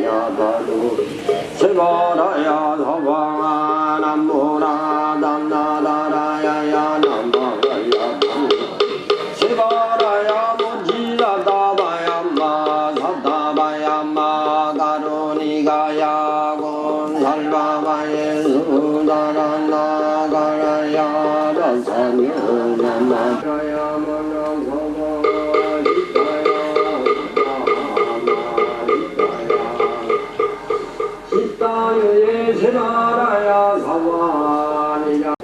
야다루 세바라야 사방아 남무라 담나다라야야 남바라야 세바라야 무지라다바야마 사다바야마 가루니가야군 살바바예 수다란나가라야 다사녀나마라야 시타여예 세바라야 사와니야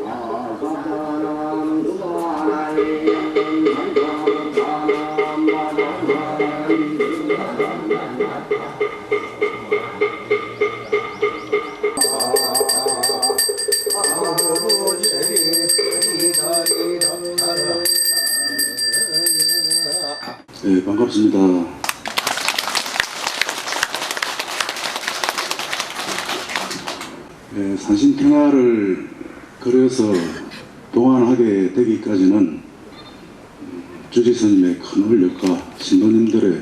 사사남 두바라이 네, 반갑습니다. 네, 산신탱화를 그려서 동안하게 되기까지는 주지스님의 큰 활력과 신도님들의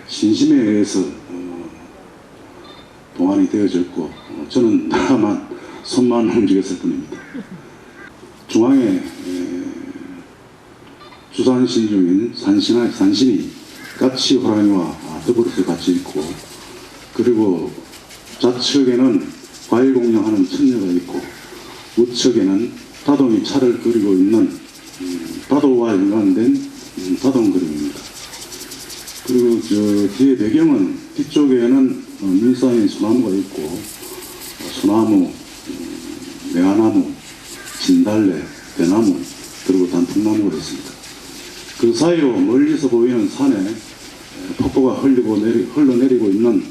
신심에 의해서 동안이 되어졌고 저는 다만 손만 움직였을 뿐입니다. 중앙에 주산신 중인 산신이 까치 호랑이와 더불어서 같이 있고, 그리고 좌측에는 과일 공양하는 천녀가 있고 우측에는 다동이 차를 그리고 있는 다도와 연관된 다동 그림입니다. 그리고 저 뒤에 배경은 뒤쪽에는 눈싸인 소나무가 있고 소나무, 매화나무, 진달래, 대나무, 그리고 단풍나무가 있습니다. 그 사이로 멀리서 보이는 산에 폭포가 흘러내리고 있는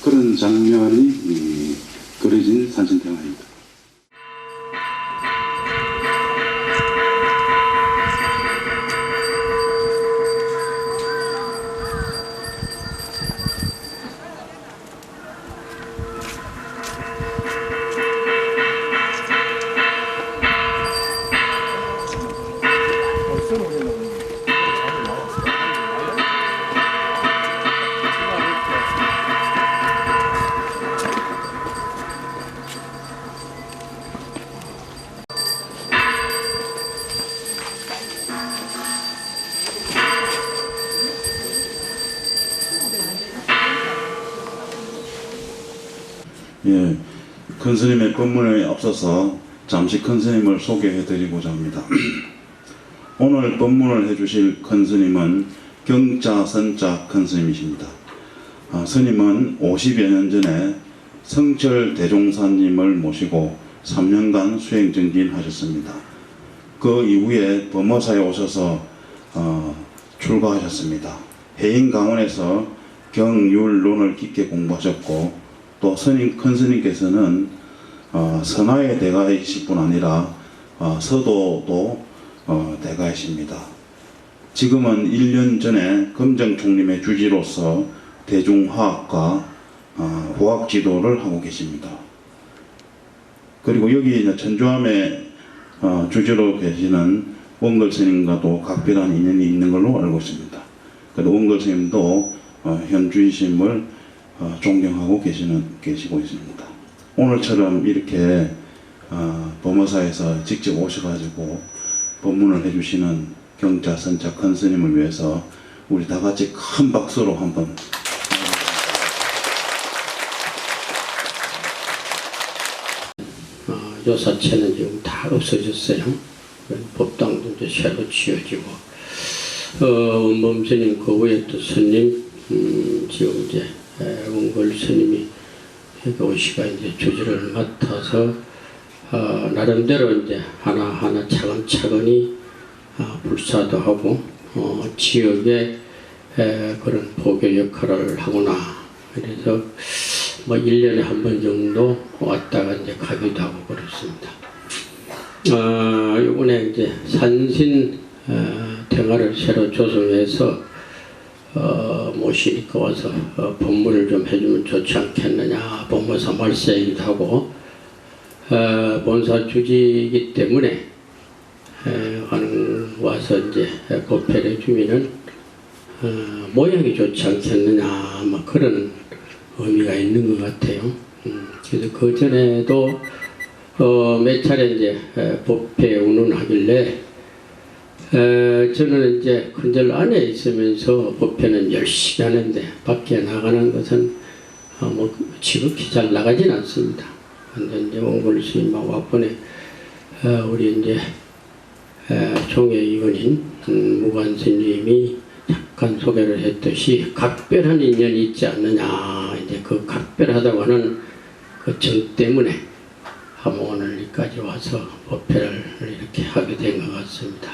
그런 장면이 그려진 산신탱화입니다. 예, 큰 스님의 법문에 앞서서 잠시 큰 스님을 소개해드리고자 합니다. 오늘 법문을 해주실 큰 스님은 경자선자 큰 스님이십니다. 스님은 50여 년 전에 성철 대종사님을 모시고 3년간 수행정진하셨습니다. 그 이후에 범어사에 오셔서 출가하셨습니다. 해인강원에서 경율론을 깊게 공부하셨고, 또 큰 스님께서는 선화의 대가이실 뿐 아니라 서도도 대가이십니다. 지금은 1년 전에 금정총림의 주지로서 대중화학과 후학 지도를 하고 계십니다. 그리고 여기 천주함의 주지로 계시는 원걸 스님과도 각별한 인연이 있는 걸로 알고 있습니다. 그리고 원걸 스님도 현주이심을 존경하고 계시고 있습니다. 오늘처럼 이렇게 범어사에서 직접 오셔가지고 법문을 해주시는 경자선자 큰 스님을 위해서 우리 다 같이 큰 박수로 한번. 요사체는 지금 다 없어졌어요. 법당도 이제 새로 지어지고, 원범스님 그 후에 또 스님, 지금 이제 원걸 스님이 오시가 이제 주지를 맡아서 나름대로 이제 하나하나 차근차근히 불사도 하고 지역에 그런 보교 역할을 하구나. 그래서 뭐 1년에 한 번 정도 왔다가 이제 가기도 하고 그렇습니다. 이번에 이제 산신 탱화를 새로 조성해서 모시니까 와서 법문을 좀 해주면 좋지 않겠느냐, 법문사 말세이기도 하고, 본사 주지이기 때문에 와서 이제 고패를 주면은 모양이 좋지 않겠느냐, 뭐 그런 의미가 있는 것 같아요. 그래서 그 전에도 몇 차례 이제 법회 운운하길래 저는 이제 큰절 안에 있으면서 법회는 열심히 하는데 밖에 나가는 것은 뭐 지극히 잘 나가진 않습니다. 근데 이제 원골 스님하고 앞번에 우리 이제 종회 이원인 무관 스님이 잠깐 소개를 했듯이 각별한 인연이 있지 않느냐. 이제 그 각별하다고 하는 그 정 때문에 오늘 여기까지 와서 법회를 이렇게 하게 된 것 같습니다.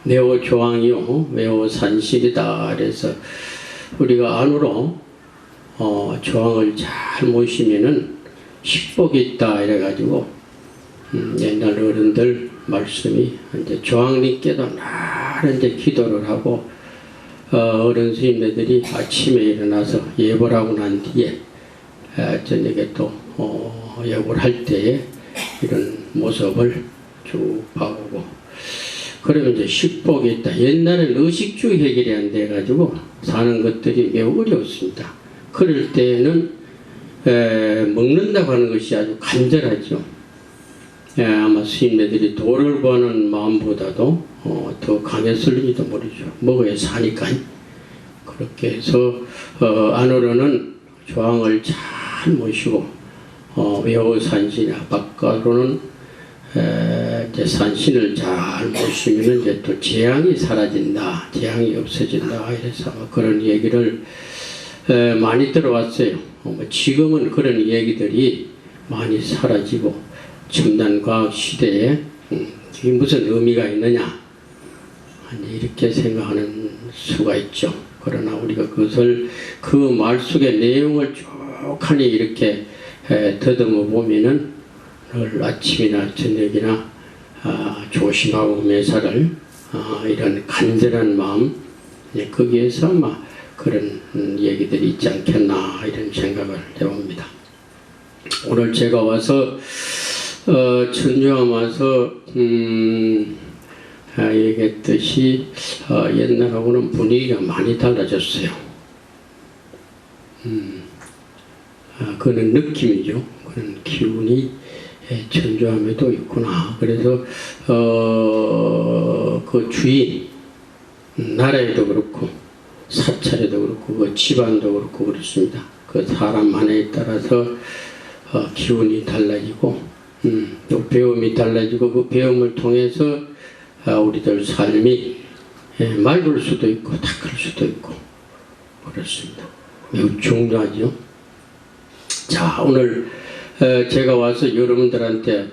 매우 조항이요, 매우 산실이다. 그래서 우리가 안으로 조항을 잘 모시면은 식복이 있다. 이래가지고 옛날 어른들 말씀이 이제 조항님께도 늘 이제 기도를 하고 어른 스님네들이 아침에 일어나서 예보를 하고 난 뒤에 저녁에 또 예보를 할 때에 이런 모습을 쭉 봐보고 그러면 이제 식복이 있다. 옛날에는 의식주 해결이 안 돼가지고 사는 것들이 매우 어려웠습니다. 그럴 때는 먹는다고 하는 것이 아주 간절하죠. 아마 스님네들이 도를 구하는 마음보다도 더 강했을지도 모르죠. 먹어야 사니까. 그렇게 해서 안으로는 조항을 잘 모시고 외호 산신이나 바깥으로는 이제 산신을 잘 모시면 이제 또 재앙이 사라진다, 재앙이 없어진다. 이래서 그런 얘기를 많이 들어왔어요. 지금은 그런 얘기들이 많이 사라지고 첨단 과학 시대에 이게 무슨 의미가 있느냐 이렇게 생각하는 수가 있죠. 그러나 우리가 그것을 그 말 속의 내용을 쭉하니 이렇게 더듬어 보면은 늘 아침이나 저녁이나 조심하고 매사를 이런 간절한 마음 거기에서 아마 그런 얘기들이 있지 않겠나 이런 생각을 해봅니다. 오늘 제가 와서 천주암 와서 얘기했듯이 옛날하고는 분위기가 많이 달라졌어요. 그는 느낌이죠. 그런 기운이 천주암에도 있구나. 그래서 그 주인 나라에도 그렇고 사찰에도 그렇고 그 집안도 그렇고 그렇습니다. 그 사람만에 따라서 기운이 달라지고 또 배움이 달라지고 그 배움을 통해서 우리들 삶이 맑을 수도 있고 탁할 수도 있고 그렇습니다. 매우 중요하죠. 자, 오늘 제가 와서 여러분들한테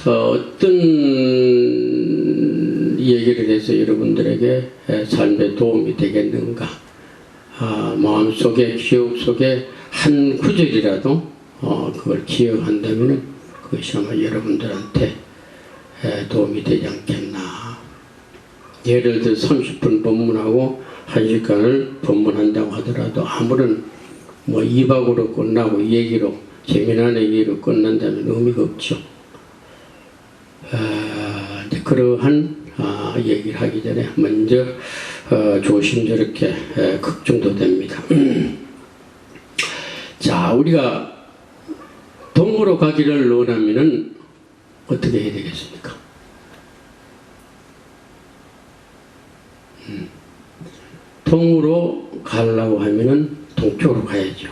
어떤 얘기를 해서 여러분들에게 삶에 도움이 되겠는가. 마음속에 기억 속에 한 구절이라도 그걸 기억한다면 그것이 아마 여러분들한테 도움이 되지 않겠나. 예를 들어 30분 법문하고 1시간을 법문한다고 하더라도 아무런 뭐 2박으로 끝나고 얘기로 재미난 얘기로 끝난다면 의미가 없죠. 그러한 얘기를 하기 전에 먼저 조심스럽게 걱정도 됩니다. 자, 우리가 동으로 가기를 원하면은 어떻게 해야 되겠습니까? 동으로 가려고 하면은 동쪽으로 가야죠.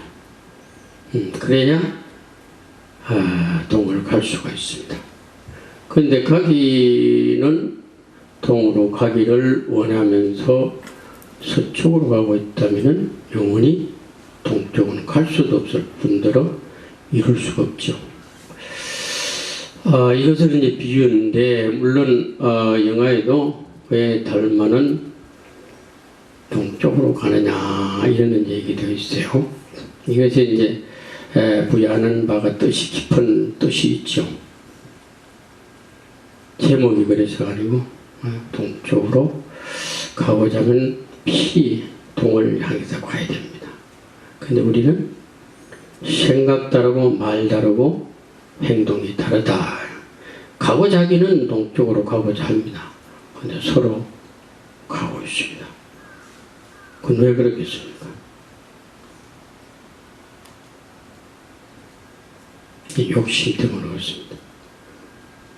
그래야 동을 갈 수가 있습니다. 그런데 가기는 동으로 가기를 원하면서 서쪽으로 가고 있다면은 영원히 동쪽은 갈 수도 없을 뿐더러 이룰 수가 없죠. 이것을 이제 비유인데 물론 영화에도 왜 달마는 동쪽으로 가느냐 이런 얘기도 있어요. 이것이 이제 부여하는 바가 뜻이 깊은 뜻이 있죠. 제목이 그래서 아니고 동쪽으로 가고자 하면 동을 향해서 가야 됩니다. 근데 우리는 생각 다르고 말 다르고 행동이 다르다. 가고자 하기는 동쪽으로 가고자 합니다. 근데 서로 가고 있습니다. 그건 왜 그러겠습니까? 욕심 때문에 그렇습니다.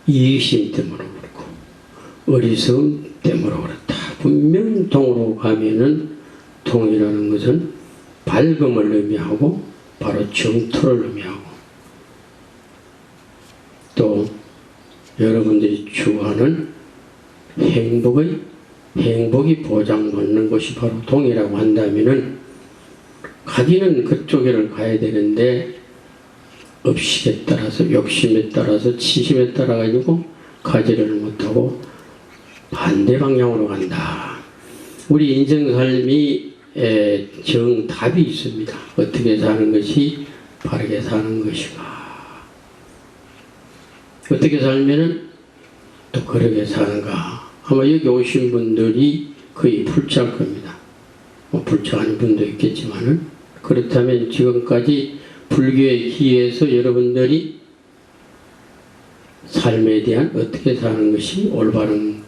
이익심 때문에 그렇고 어리석음 때문에 그렇다. 분명 동으로 가면은 동이라는 것은 밝음을 의미하고 바로 정토를 의미하고 또 여러분들이 추구하는 행복이 보장받는 곳이 바로 동이라고 한다면은 가기는 그쪽에를 가야 되는데 업식에 따라서 욕심에 따라서 치심에 따라 가지고 가지를 못하고 반대 방향으로 간다. 우리 인생 삶이 정답이 있습니다. 어떻게 사는 것이 바르게 사는 것인가. 어떻게 살면은 또 그렇게 사는가. 아마 여기 오신 분들이 거의 불자일 겁니다. 뭐 불자 아닌 분도 있겠지만은 그렇다면 지금까지 불교에 기해서 여러분들이 삶에 대한 어떻게 사는 것이 올바른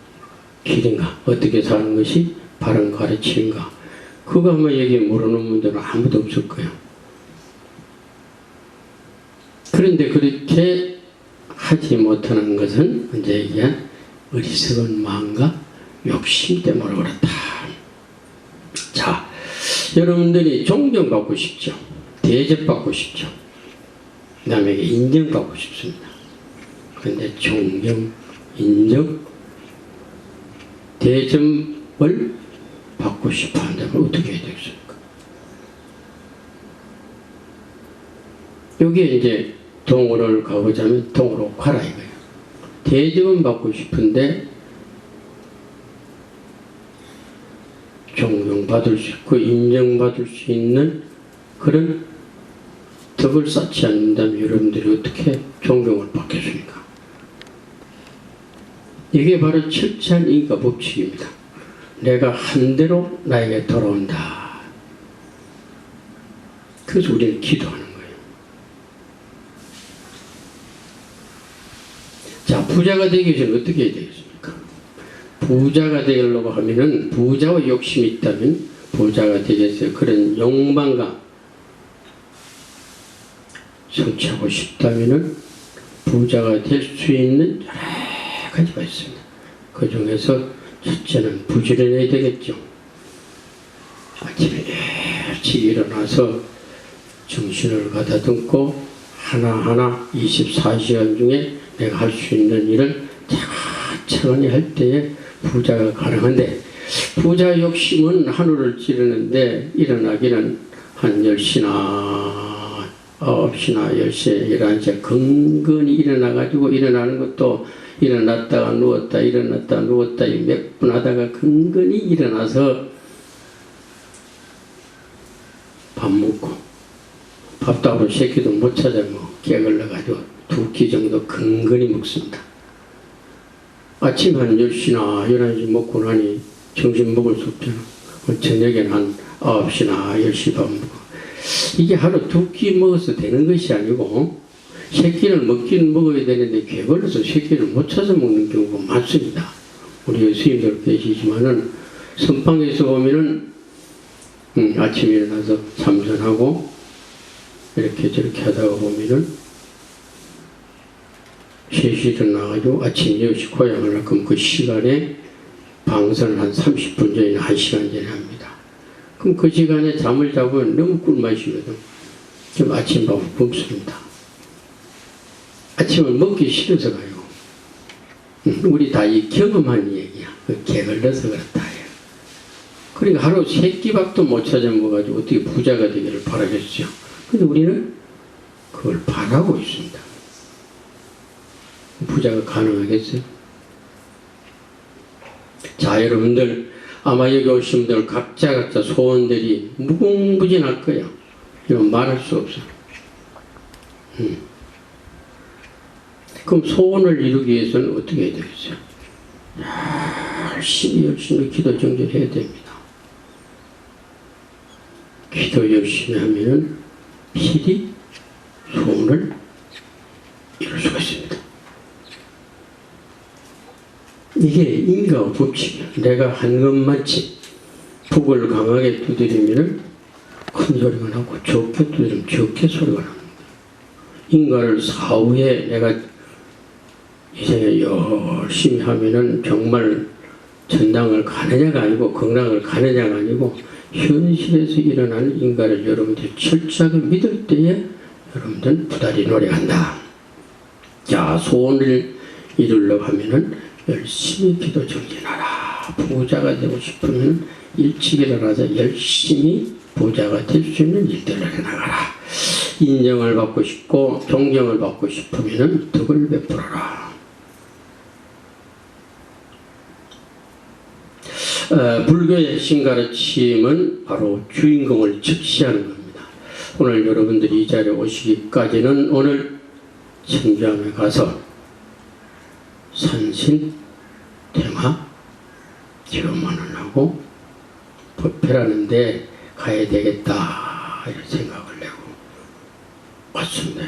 길인가, 어떻게 사는 것이 바른 가르침인가, 그거 아마 여기 모르는 분들은 아무도 없을 거예요. 그런데 그렇게 하지 못하는 것은 언제 얘기한 어리석은 마음과 욕심 때문에 그렇다. 자, 여러분들이 존경받고 싶죠. 대접받고 싶죠. 남에게 인정받고 싶습니다. 그런데 존경, 인정, 대접을 받고 싶어 한다면 어떻게 해야 되겠습니까? 여기에 이제 동으로 가보자면 동으로 가라 이거예요. 대접은 받고 싶은데 존경받을 수 있고 인정받을 수 있는 그런 덕을 쌓지 않는다면 여러분들이 어떻게 존경을 받겠습니까? 이게 바로 철저한 인과 법칙입니다. 내가 한 대로 나에게 돌아온다. 그래서 우리는 기도하는 거예요. 자, 부자가 되기 위해서는 어떻게 해야 되겠습니까? 부자가 되려고 하면은 부자와 욕심이 있다면 부자가 되겠어요. 그런 욕망과 성취하고 싶다면은 부자가 될 수 있는 여러 가지가 있습니다. 그 중에서 첫째는 부지런해야 되겠죠. 아침에 일찍 일어나서 정신을 가다듬고 하나하나 24시간 중에 내가 할 수 있는 일을 차근차근히 할 때에 부자가 가능한데, 부자 욕심은 하늘을 찌르는데 일어나기는 한 10시나 9시나 10시에 11시에 근근히 일어나가지고, 일어나는 것도 일어났다가 누웠다 일어났다가 누웠다 몇 분 하다가 근근히 일어나서 밥 먹고, 밥도 하루 새끼도 못 찾아 깨걸러가지고 2끼 정도 근근히 먹습니다. 아침 한 10시나 11시 먹고 나니 점심 먹을 수 없잖아. 저녁에는 한 9시나 10시 밥 먹고. 이게 하루 2끼 먹어서 되는 것이 아니고 새끼를 먹기는 먹어야 되는데 괴걸려서 새끼를 못 찾아 먹는 경우가 많습니다. 우리 스님들 계시지만은 선방에서 보면은 아침에 일어나서 참선하고 이렇게 저렇게 하다가 보면은 3시 일어나가지고 아침 10시 고향을 할 거면 그 시간에 방선을 한 30분 전이나 1시간 전에 합니다. 그럼 그 시간에 잠을 자면 너무 꿀맛이거든. 그럼 아침밥을 굶습니다. 아침을 먹기 싫어서 가요. 우리 다 이 경험한 얘기야. 게을러서 그렇다. 그러니까 하루 3끼밥도 못 찾아 먹어가지고 어떻게 부자가 되기를 바라겠죠. 근데 우리는 그걸 바라고 있습니다. 부자가 가능하겠어요? 자, 여러분들 아마 여기 오신 분들 각자 소원들이 무궁무진할 거예요. 이건 말할 수 없어. 그럼 소원을 이루기 위해서는 어떻게 해야 되겠어요? 열심히 기도 정진해야 됩니다. 기도 열심히 하면 필히 소원을 이룰 수가 있습니다. 이게 인과 법칙이야. 내가 한 것만치 북을 강하게 두드리면 큰 소리가 나고 적게 두드리면 적게 소리가 나는 거야. 인가를 사후에 내가 이제 열심히 하면은 정말 천당을 가느냐가 아니고 극락을 가느냐가 아니고 현실에서 일어나는 인가를 여러분들이 철저하게 믿을 때에 여러분들은 부다리 노래한다. 자, 소원을 이루려고 하면은 열심히 기도 정진하라. 부자가 되고 싶으면 일찍 일어나서 열심히 부자가 될 수 있는 일들을 해나가라. 인정을 받고 싶고 존경을 받고 싶으면 덕을 베풀어라. 불교의 신가르침은 바로 주인공을 즉시하는 겁니다. 오늘 여러분들이 이 자리에 오시기까지는 오늘 천주함에 가서 산신, 대마, 기원만을 하고 법회라는데 가야 되겠다 이런 생각을 내고 왔습니다.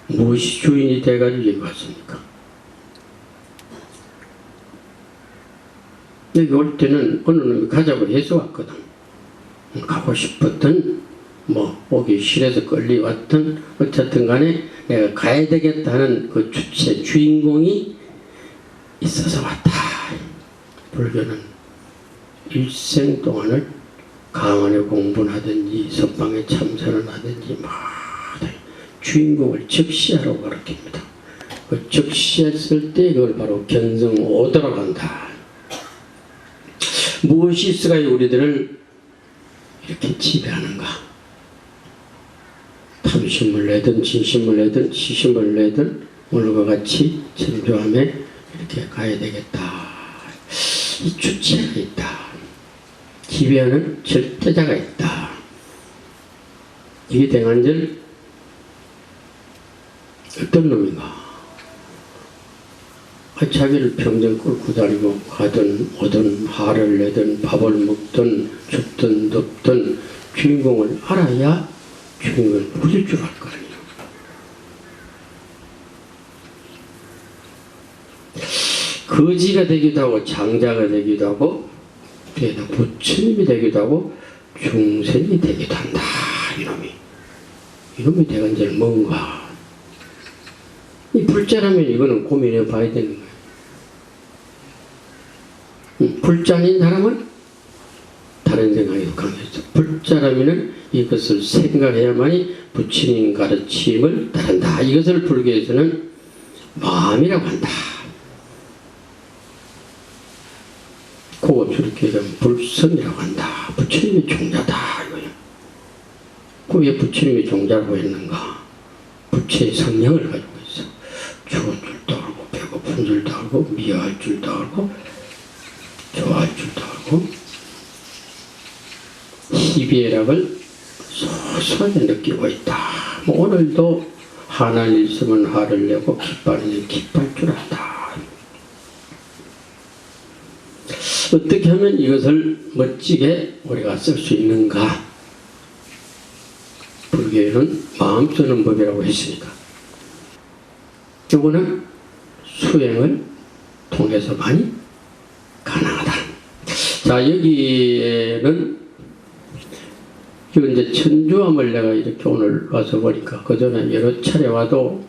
무엇이 주인이 돼가지고 여기 왔습니까? 여기 올 때는 어느 놈이 가자고 해서 왔거든. 가고 싶었던 뭐 오기 싫어서 끌려왔던 어쨌든 간에 내가 가야 되겠다는 그 주체 주인공이 있어서 왔다. 불교는 일생 동안을 강원에 공부를 하든지 석방에 참선을 하든지 막 주인공을 적시하라고 가르칩니다. 그 적시했을 때 그걸 바로 견성오도라고 한다. 무엇이 있어야 우리들을 이렇게 지배하는가? 탐심을 내든 진심을 내든 시심을 내든 오늘과 같이 천주함에 이렇게 가야 되겠다. 이 주체가 있다. 지배하는 절대자가 있다. 이게 대간절 어떤 놈인가? 자기를 평생 끌고 다니고 가든 오든 화를 내든 밥을 먹든 춥든 덥든 주인공을 알아야 주인공을 부릴 줄 알 거 아니에요. 거지가 되기도 하고 장자가 되기도 하고 뒤에다 부처님이 되기도 하고 중생이 되기도 한다. 이놈이 대간절 뭔가? 이 불자라면 이거는 고민해 봐야 되는 거예요. 불자인 사람은 다른 생각이 강해져. 불자라면 이것을 생각해야만이 부처님 가르침을 따른다. 이것을 불교에서는 마음이라고 한다. 그거 저렇게 되면 불성이라고 한다. 부처님이 종자다 이거예요. 왜 부처님이 종자라고 했는가? 부처의 성령을 가지고 있어. 추운 줄도 알고 배고픈 줄도 알고 미워할 줄도 알고 좋아할 줄도 알고 희비애락을 소소하게 느끼고 있다. 뭐 오늘도 화날 일 있으면 화를 내고 기뻐할 일 기뻐할 줄 안다. 어떻게 하면 이것을 멋지게 우리가 쓸 수 있는가? 불교에는 마음 쓰는 법이라고 했으니까 이거는 수행을 통해서만이 가능하다. 자, 여기에는 이제 천주함을 내가 이렇게 오늘 와서 보니까 그 전에 여러 차례 와도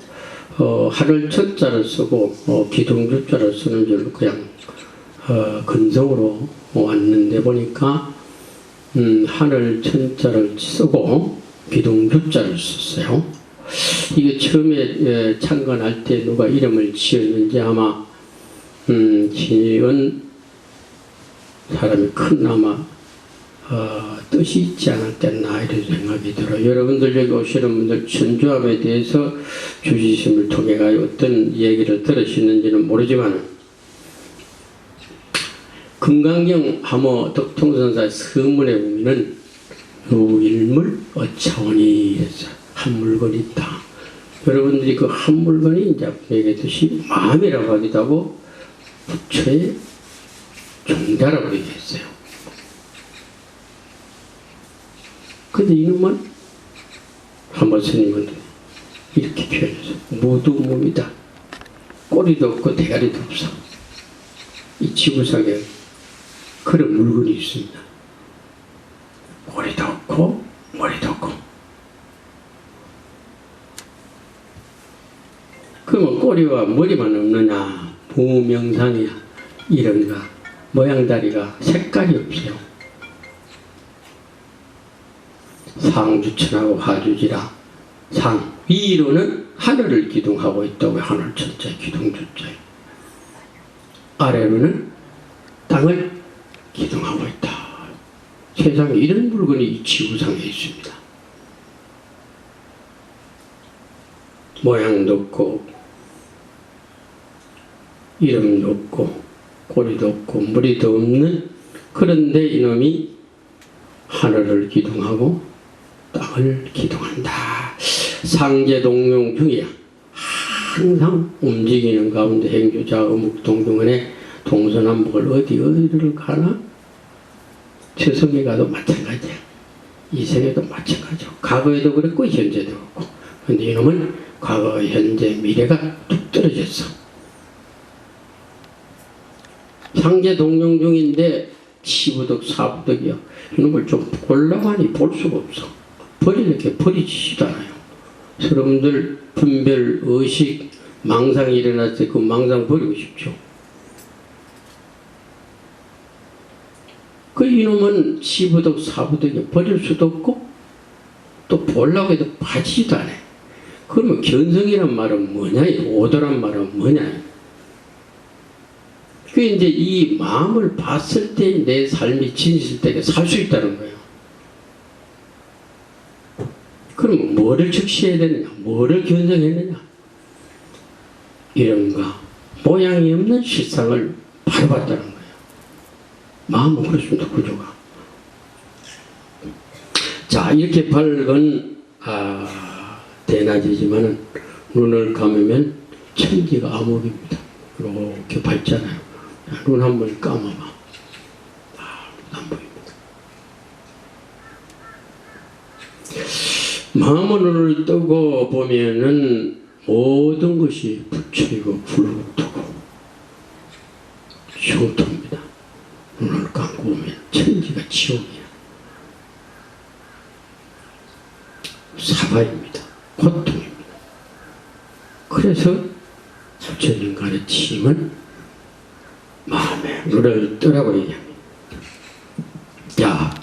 하늘 천자를 쓰고 기둥주자를 쓰는 줄로 그냥 근성으로 왔는데 보니까 하늘 천자를 쓰고 기둥주자를 썼어요. 이게 처음에 창건할 때 누가 이름을 지었는지 아마 지은 사람이 큰아마 뜻이 있지 않았겠나 이런 생각이 들어요. 여러분들 여기 오시는 분들 천주함에 대해서 주지심을 통해 어떤 얘기를 들으시는지는 모르지만 금강경 하모 덕통선사의 서문에 보면은 유일물 어차원이 이래서 한 물건이 있다. 여러분들이 그 한 물건이 이제 얘기했듯이 마음이라고 하기도 하고 부처의 종자라고 얘기했어요. 근데 이놈은 한번 스님은 이렇게 표현해서 무두몸이다. 꼬리도 없고 대가리도 없어. 이 지구상에 그런 물건이 있습니다. 꼬리도 없고 머리도 없고 그러면 꼬리와 머리만 없느냐? 무명상이야. 이런가 모양다리가 색깔이 없어요. 상주천하고 하주지라. 상 위로는 하늘을 기둥하고 있다고 하늘 천자 기둥 주자. 아래로는 땅을 기둥하고 있다. 세상에 이런 물건이 이 지구상에 있습니다. 모양도 없고 이름도 없고 꼬리도 없고 머리도 없는, 그런데 이놈이 하늘을 기둥하고 땅을 기둥한다. 상제동용 중이야. 항상 움직이는 가운데 행주자 어묵동중원에 동서남북을 어디를 가나? 저성에 가도 마찬가지야. 이생에도 마찬가지고 과거에도 그랬고 현재도 그렇고. 근데 이놈은 과거, 현재, 미래가 뚝 떨어졌어. 상제동용 중인데 시부덕, 사부덕이야. 이놈을 좀 보려고 하니 볼 수가 없어. 버리게 버리지도 않아요. 여러분들 분별, 의식, 망상이 일어날 때 그 망상 버리고 싶죠. 그 이놈은 시부덕, 사부덕이 버릴 수도 없고 또 보려고 해도 빠지지도 않아요. 그러면 견성이란 말은 뭐냐? 오도란 말은 뭐냐? 그 이제 이 마음을 봤을 때 내 삶이 진실되게 살 수 있다는 거예요. 그럼 뭐를 적시해야 되느냐? 뭐를 견성했느냐? 이름과 모양이 없는 실상을 바로 봤다는 거예요. 마음은 그렇습니다. 구조가. 자, 이렇게 밝은 대낮이지만은 눈을 감으면 천지가 암흑입니다. 이렇게 밝잖아요. 눈 한번 감아봐. 안 보입니다. 마음의 눈을 뜨고 보면은 모든 것이 부처이고 불루트고 흉터입니다. 눈을 감고 보면 천지가 지옥이야. 사바입니다. 고통입니다. 그래서 부처님 가르침은 마음에 눈을 뜨라고 얘기합니다. 자,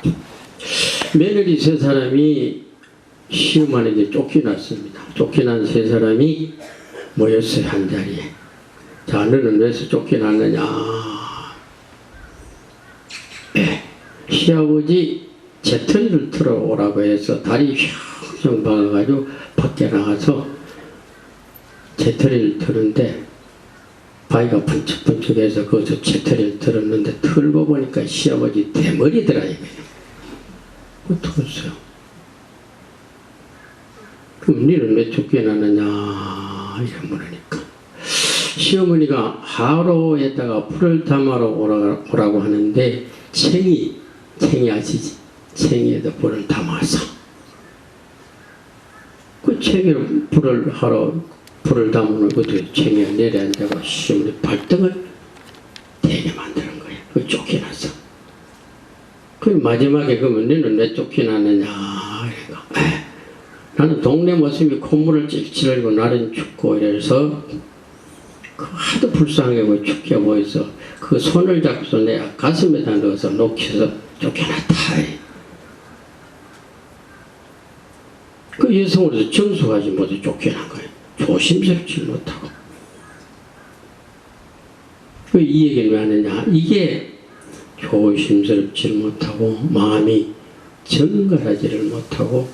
며느리 세 사람이 시어머니 이제 쫓겨났습니다. 쫓겨난 세 사람이 모였어요. 한 자리에. 자, 너는 왜서 쫓겨났느냐? 시아버지 재터리를 틀어오라고 해서 다리 휘황 박아가지고 밖에 나가서 재터리를 틀는데 바위가 펀쩍펀쩍해서 거기서 재터리를 틀었는데 틀고 보니까 시아버지 대머리더라 이거예요. 어떡했어요? 그럼 너는 왜 쫓겨났느냐 이래 물으니까 시어머니가 하로에다가 풀을 담아러 오라고 하는데 챙이 아시지? 챙이에다 불을 담아서 그 챙이로 불을 담는 것도 챙이에 내려앉아고 시어머니 발등을 대게 만드는 거예요. 그 쫓겨났어. 그 마지막에 그러면 너는 왜 쫓겨났느냐 그러니까 나는 동네 모습이 콧물을 찔찔 흘리고 날은 춥고 이래서 그 하도 불쌍하고 춥게 보여서 그 손을 잡고서 내 가슴에다 넣어서 녹여서 쫓겨났다. 그 여성으로서 정숙하지 못해 쫓겨난 거예요. 조심스럽지 못하고. 그 이 얘기를 왜 하느냐? 이게 조심스럽지 못하고 마음이 정갈하지를 못하고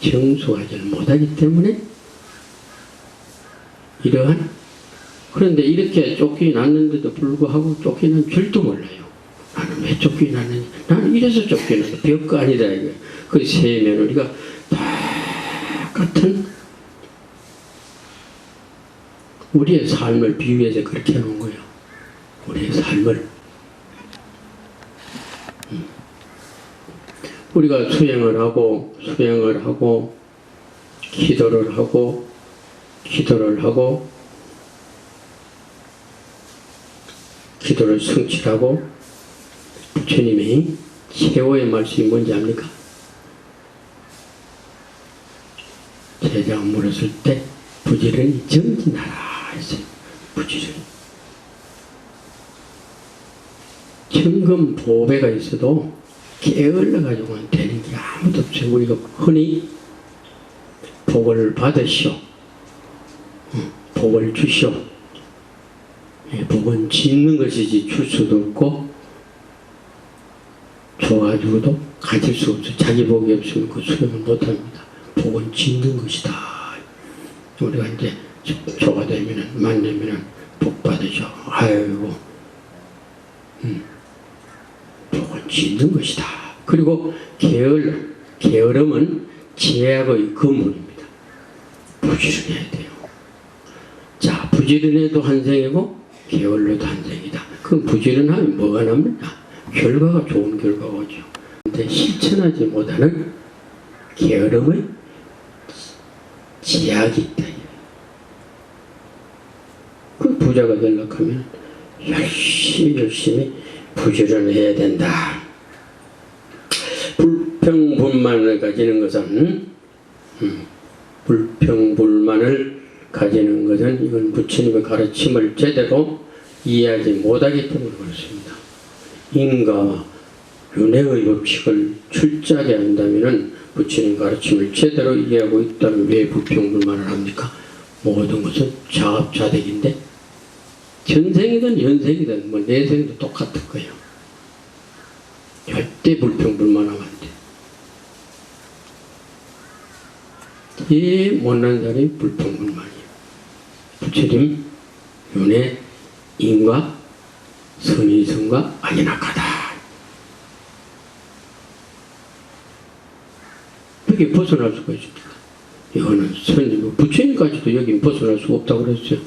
정숙하지를 못하기 때문에 이러한, 그런데 이렇게 쫓겨났는데도 불구하고 쫓겨난 줄도 몰라요. 나는 왜 쫓겨났느냐? 나는 이래서 쫓겨났는데 별거 아니다 이거. 그 세 며느리가 똑같은 우리의 삶을 비유해서 그렇게 해놓은 거예요. 우리의 삶을 우리가 수행을 하고 기도를 하고 기도를 성취하고 부처님의 최후의 말씀이 뭔지 압니까? 제자가 물었을 때 부지런히 정진하라 했어요. 부지런히. 천금 보배가 있어도 게을러가지고는 되는 게 아무도 없어요. 우리가 흔히 복을 받으시오. 복을 주시오. 복은 짓는 것이지 줄 수도 없고 줘가지고도 가질 수 없어요. 자기 복이 없으면 그 수용을 못합니다. 복은 짓는 것이다. 우리가 이제 조가 되면은 만나면은 복 받으셔. 아이고, 복은 짓는 것이다. 그리고 게으름은 제약의 근본입니다. 부지런해야 돼요. 자, 부지런해도 한생이고 게을러도 한생이다. 그럼 부지런하면 뭐가 남느냐? 결과가 좋은 결과가 오죠. 근데 실천하지 못하는 게으름의 제약이 있다. 그 부자가 되려고 하면 열심히 부지런해야 된다. 불평불만을 가지는 것은 불평불만을 가지는 것은 이건 부처님의 가르침을 제대로 이해하지 못하기 때문에 그렇습니다. 인과와 윤회의 법칙을 출자하게 한다면 부처님 가르침을 제대로 이해하고 있다면 왜 불평불만을 합니까? 모든 것은 자업자득인데 전생이든 연생이든 뭐 내생도 똑같을 거예요. 절대 불평불만하면 안 돼. 이 못난 사람이 불평불만이에요. 부처님 윤회 인과 선의성과 안연악하다. 여기 벗어날 수가 있습니까? 이거는 선임, 부처님까지도 여기 벗어날 수가 없다고 그랬어요.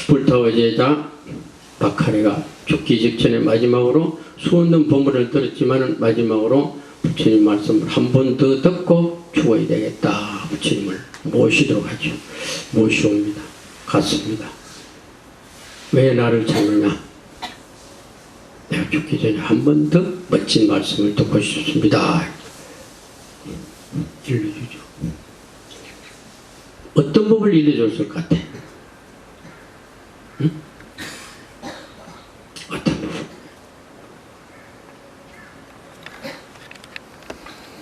불타오 제자 박하래가 죽기 직전에 마지막으로 수원든 법문을 들었지만 마지막으로 부처님 말씀을 한 번 더 듣고 죽어야 되겠다. 부처님을 모시도록 하죠. 모시옵니다. 갔습니다. 왜 나를 찾느냐? 내가 죽기 전에 한 번 더 멋진 말씀을 듣고 싶습니다. 일러주죠. 어떤 법을 일러줬을 것 같아? 응? 어떤 법?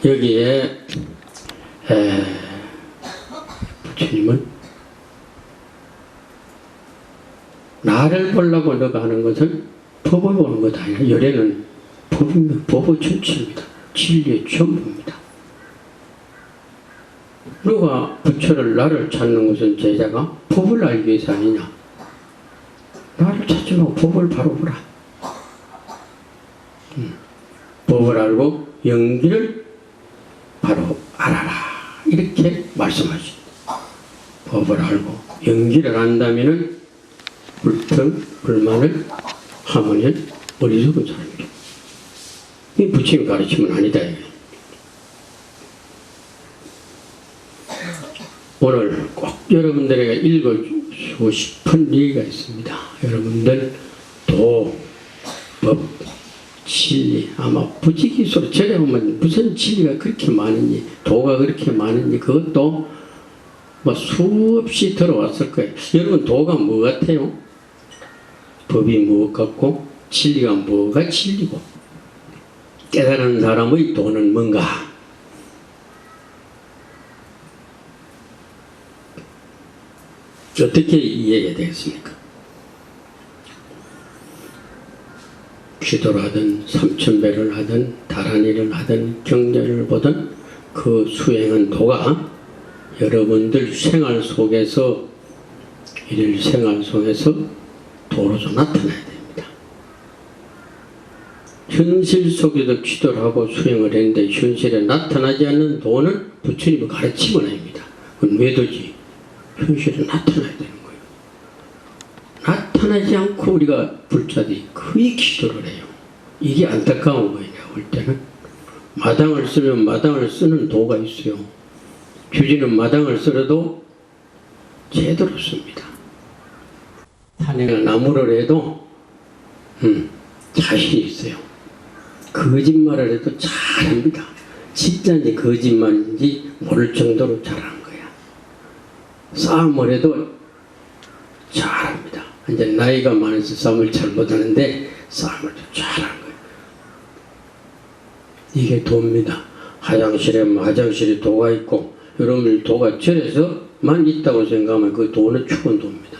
여기에 부처님은 나를 보려고 너가 하는 것은 법을 보는 것 아니야. 열애는 법입니다. 법의 전체입니다. 진리의 전부입니다. 누가 부처를 나를 찾는 것은 제자가 법을 알기 위해서 아니냐. 나를 찾지 말고 법을 바로 보라. 법을 알고 영기를 바로 알아라. 이렇게 말씀하십니다. 법을 알고 영기를 안다면은 불평, 불만을 하면 어리석은 사람이죠. 이 부처님 가르침은 아니다. 오늘 꼭 여러분들에게 읽어주고 싶은 얘기가 있습니다. 여러분들 도, 법, 진리 아마 부지기수로 절에 보면 무슨 진리가 그렇게 많은지 도가 그렇게 많은지 그것도 뭐 수없이 들어왔을 거예요. 여러분 도가 뭐 같아요? 법이 뭐 같고 진리가 뭐가 진리고 깨달은 사람의 도는 뭔가? 어떻게 이해해야 되겠습니까? 기도를 하든 삼천배를 하든 다란이를 하든 경전을 보든 그 수행한 도가 여러분들 생활 속에서 일일 생활 속에서 도로서 나타나야 됩니다. 현실 속에도 기도를 하고 수행을 했는데 현실에 나타나지 않는 도는 부처님의 가르침은 아닙니다. 그건 외도지. 현실에 나타나야 되는 거예요. 나타나지 않고 우리가 불자들이 거의 기도를 해요. 이게 안타까운 거예요. 내가 볼 때는 마당을 쓰면 마당을 쓰는 도가 있어요. 주지는 마당을 쓸어도 제대로 씁니다. 산에가 나무를 해도 자신이 있어요. 거짓말을 해도 잘합니다. 진짜인지 거짓말인지 모를 정도로 잘하는 거야. 싸움을 해도 잘합니다. 이제 나이가 많아서 싸움을 잘 못하는데 싸움을 잘하는 거예요. 이게 도입니다. 화장실에 도가 있고 여러분들 도가 절에서만 있다고 생각하면 그 도는 죽은 도입니다.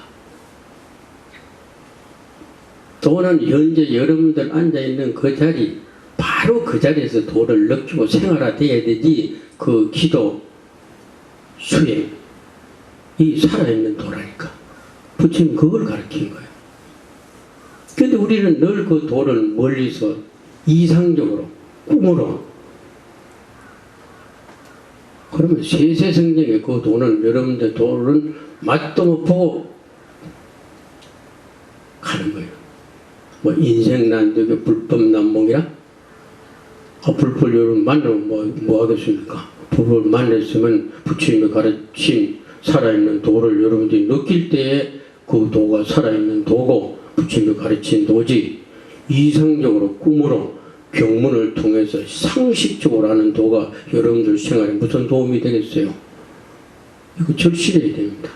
도는 현재 여러분들 앉아있는 그 자리, 바로 그 자리에서 도를 느끼고 생활화돼야 되지, 그 기도, 수행이 살아있는 도라니까. 부처님 그걸 가르친 거예요. 근데 우리는 늘 그 도를 멀리서 이상적으로, 꿈으로. 그러면 세세성경의 그 도는, 여러분들 도는 맛도 못 보고 가는 거예요. 뭐 인생난득의 불법난몽이라? 불법 여러분 만나면 뭐 하겠습니까? 불법을 만났으면 부처님의 가르침 살아있는 도를 여러분들이 느낄 때에 그 도가 살아있는 도고 부처님의 가르친 도지, 이상적으로 꿈으로 경문을 통해서 상식적으로 하는 도가 여러분들 생활에 무슨 도움이 되겠어요? 이거 절실해야 됩니다.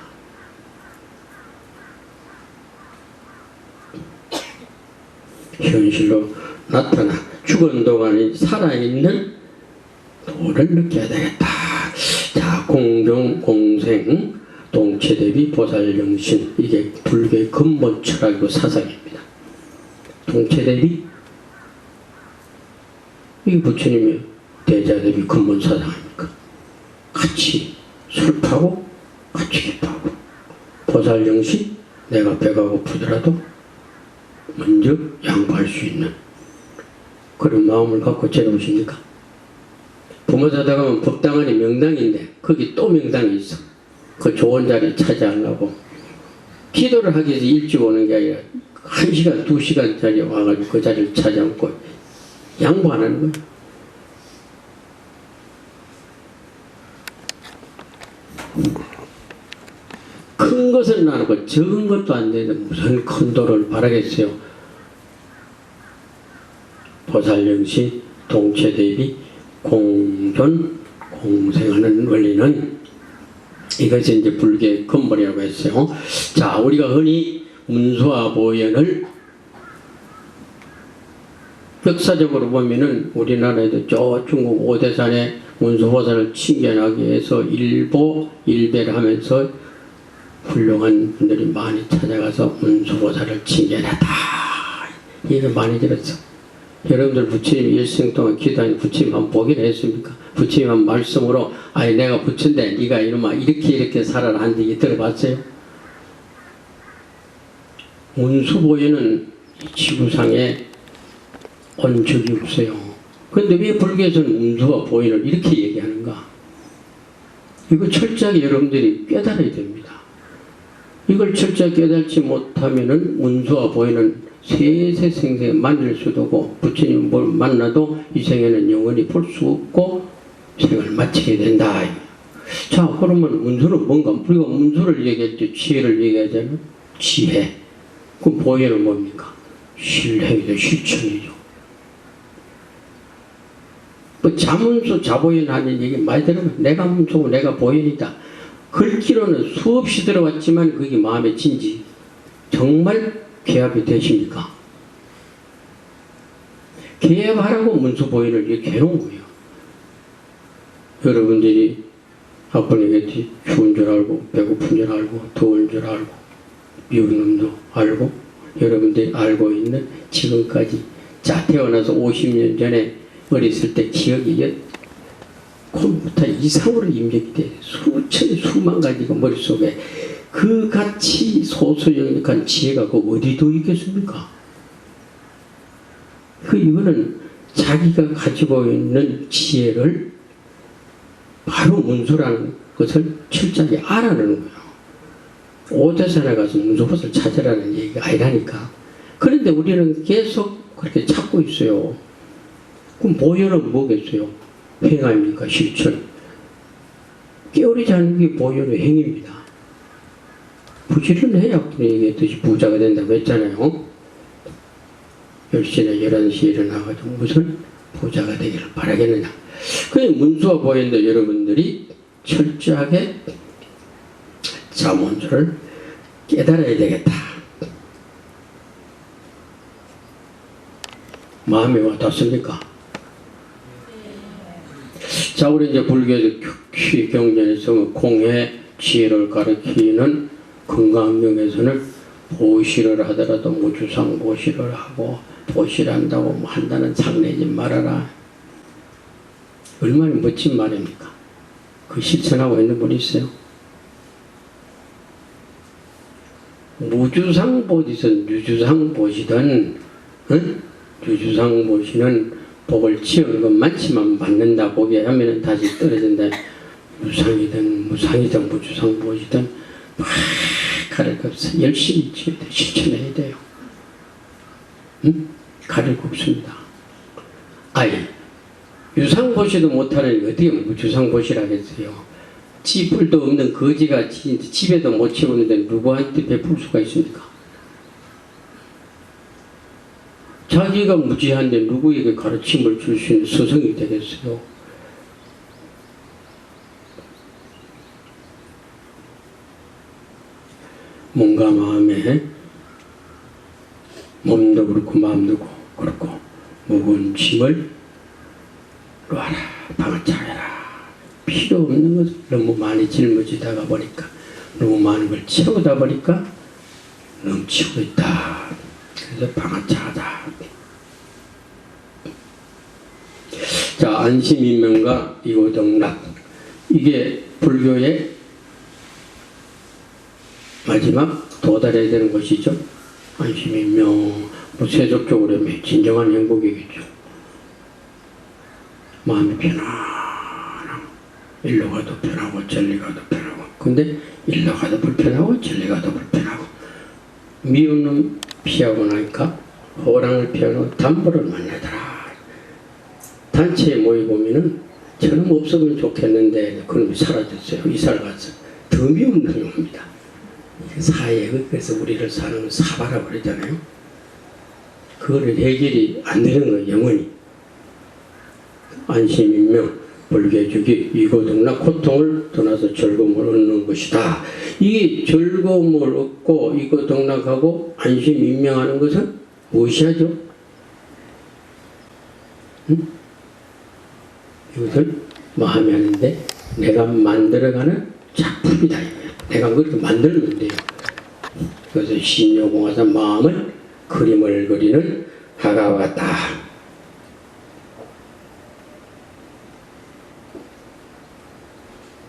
현실로 나타나 죽은 도가 아닌 살아있는 도를 느껴야 되겠다. 자, 공정, 공생, 동체대비, 보살영신, 이게 불교의 근본 철학이고 사상입니다. 동체대비, 이게 부처님의 대자대비 근본 사상 아닙니까? 같이 슬프고 같이 기뻐하고, 보살영신, 내가 배가 고프더라도 먼저 양보할 수 있는 그런 마음을 갖고 지내오십니까? 부모 자다 가면 법당 안에 명당인데 거기 또 명당이 있어. 그 좋은 자리 차지하려고 기도를 하기 위해서 일찍 오는 게 아니라 1시간, 2시간짜리 와가지고 그 자리를 차지하고 양보 안 하는 거예요. 큰 것은 나누고 적은 것도 안 되는데 무슨 큰 도를 바라겠어요. 보살영신, 동체대비, 공존, 공생하는 원리는 이것이 이제 불교의 근본이라고 했어요. 자, 우리가 흔히 문수와 보현을 역사적으로 보면은 우리나라에도 저 중국 오대산에 문수보살을 칭견하기 위해서 일보, 일배를 하면서 훌륭한 분들이 많이 찾아가서 문수보살을 칭견했다. 이거 많이 들었어. 여러분들 부처님 일생 동안 기도하니 부처님 한번 보긴 했습니까? 부처님 한 말씀으로 아니 내가 부처인데 네가 이놈아 이렇게 살아라 한 얘기 들어봤어요? 문수보현은 지구상에 온 적이 없어요. 그런데 왜 불교에서는 문수와 보현을 이렇게 얘기하는가? 이거 철저하게 여러분들이 깨달아야 됩니다. 이걸 철저하게 깨달지 못하면은 문수와 보현은 세세생생에 만날 수도 없고 부처님 뭘 만나도 이 생에는 영원히 볼 수 없고 생을 마치게 된다. 자, 그러면 문수는 뭔가? 우리가 문수를 얘기했죠. 지혜를 얘기하자면 지혜. 그럼 보현은 뭡니까? 실행이죠. 실천이죠. 뭐 자문수 자보현 하는 얘기 많이 들으면 내가 문수고 내가 보현이다. 글귀로는 수없이 들어왔지만 그게 마음에 진지 정말 개합이 되십니까? 개합하라고 문수보현을 이렇게 해놓은 거예요. 여러분들이 아버님이 추운 줄 알고 배고픈 줄 알고 더운 줄 알고 미운 놈도 알고 여러분들이 알고 있는 지금까지 자 태어나서 50년 전에 어렸을 때 기억이 컴퓨터 이상으로 입력이 돼 수천 수만 가지가 머릿속에 그 같이 소소영역한 지혜가 그 어디도 있겠습니까? 이거는 자기가 가지고 있는 지혜를 바로 문수라는 것을 철저하게 알아내는 거예요. 오대산에 가서 문수보살 찾으라는 얘기가 아니라니까. 그런데 우리는 계속 그렇게 찾고 있어요. 그럼 보현은 뭐겠어요? 행 아닙니까? 실천. 깨어리지 않는 게 보현의 행입니다. 부지런해야 얘기했듯이 부자가 된다고 했잖아요. 10시나 11시에 일어나가지고 무슨 부자가 되기를 바라겠느냐. 그게 문수와 보혜인데 여러분들이 철저하게 자문주를 깨달아야 되겠다. 마음에 와닿습니까? 자, 우리 이제 불교에서 경전에서 공해 지혜를 가르치는 건강경에서는 보시를 하더라도 무주상 보시를 하고 보시를 한다고 뭐 한다는 상내지 말아라. 얼마나 멋진 말입니까? 그 실천하고 있는 분이 있어요. 무주상 보시든 유주상 보시든 유주상 보시는 복을 지은 것 많지만 받는다. 거기에 하면은 다시 떨어진다. 유상이든 무상이든 무주상 보시든 막 가릴 거 없어. 열심히 지어야 돼. 실천해야 돼요. 가릴 거 없습니다. 아이 유상 보시도 못하는 어떻게 무주상 보시라겠어요. 찌뿔도 없는 거지가 집에도 못 채우는데 누구한테 베풀 수가 있습니까? 자기가 무지한데 누구에게 가르침을 줄 수 있는 스승이 되겠어요? 몸과 마음에 몸도 그렇고 마음도 그렇고 무거운 짐을 놓아라. 방을 차려라. 필요 없는 것을 너무 많이 짊어지다가 보니까 너무 많은 걸 채우다 보니까 넘치고 있다. 그래서 방을 차다. 자, 안심인명과 이고덕락, 이게 불교의 마지막 도달해야 되는 것이죠. 안심인명, 뭐 세속적으로 하면 진정한 행복이겠죠. 마음이 편안하고 일로 가도 편하고 저리 가도 편하고. 근데 일로 가도 불편하고 저리 가도 불편하고. 미운 놈 피하고 나니까 호랑을 피하고 담보를 만나더라. 단체에 모여보면은 저놈 없으면 좋겠는데 그놈이 사라졌어요. 이사를 가서. 더 미운 놈이 옵니다. 사회, 그래서 우리를 사는 건 사바라고 그러잖아요. 그거를 해결이 안 되는 거예요. 영원히. 안심인명, 불개주기, 이고등락, 고통을 떠나서 즐거움을 얻는 것이다. 이게 즐거움을 얻고 이고등락하고 안심인명하는 것은 무엇이 하죠? 이것을 마음이 하는데 내가 만들어가는 작품이다 이거예요. 내가 그렇게 만들면 돼요. 그래서 신묘공화사 마음을 그림을 그리는 화가와 같다.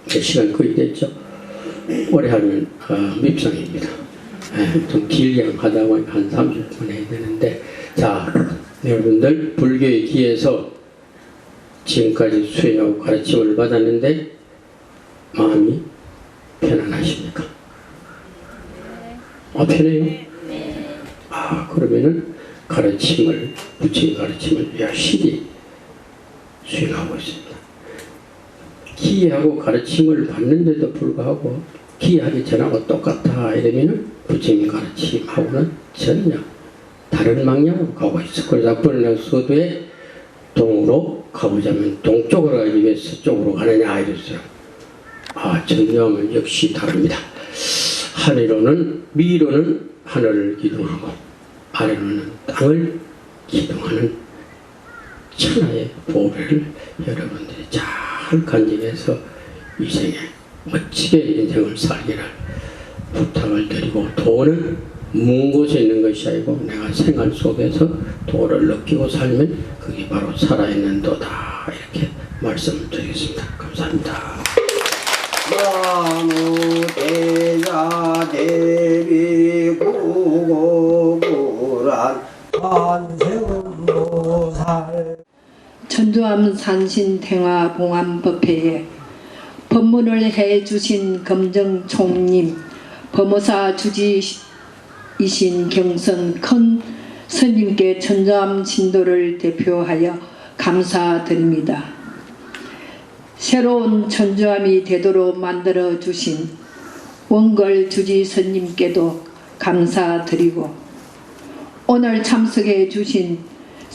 시간 거의 됐죠. 오래 하면 밉상입니다. 좀 길게 하다 보니까 한 30분 해야 되는데, 자, 여러분들 불교에 기해서 지금까지 수행하고 가르침을 받았는데 마음이 편안하십니까? 편해요? 그러면은 가르침을, 부처님 가르침을 열심히 수행하고 있습니다. 기하고 가르침을 받는데도 불구하고 기하기 전하고 똑같아 이러면은 부처님 가르침하고는 전혀 다른 방향으로 가고 있어. 그래서 앞으로는 서도에 동으로 가보자면 동쪽으로 가기 위해서 서쪽으로 가느냐 이랬어요. 전념은 역시 다릅니다. 하늘로는 위로는 하늘을 기둥하고 아래로는 땅을 기둥하는 천하의 보배를 여러분들이 잘 간직해서 이 생에 멋지게 인생을 살기를 부탁을 드리고, 도는 먼 곳에 있는 것이 아니고 내가 생활 속에서 도를 느끼고 살면 그게 바로 살아있는 도다. 이렇게 말씀을 드리겠습니다. 감사합니다. 나무대자 대비구고구란 관세음보살 전두암 산신탱화 봉안법회에 법문을 해주신 검정총님, 법무사 주지이신 경선 큰 스님께 전두암 진도를 대표하여 감사드립니다. 새로운 전두암이 되도록 만들어 주신 원걸 주지 스님께도 감사드리고, 오늘 참석해 주신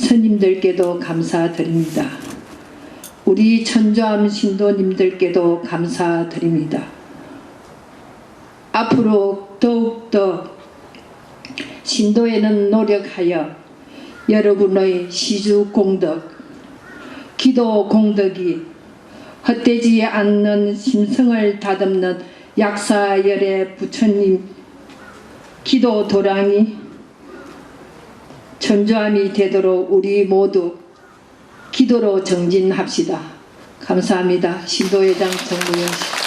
스님들께도 감사드립니다. 우리 천주암 신도님들께도 감사드립니다. 앞으로 더욱더 신도에는 노력하여 여러분의 시주 공덕, 기도 공덕이 헛되지 않는 심성을 다듬는 약사열의 부처님 기도 도량이 천주암이 되도록 우리 모두 기도로 정진합시다. 감사합니다. 신도회장 정무영 씨.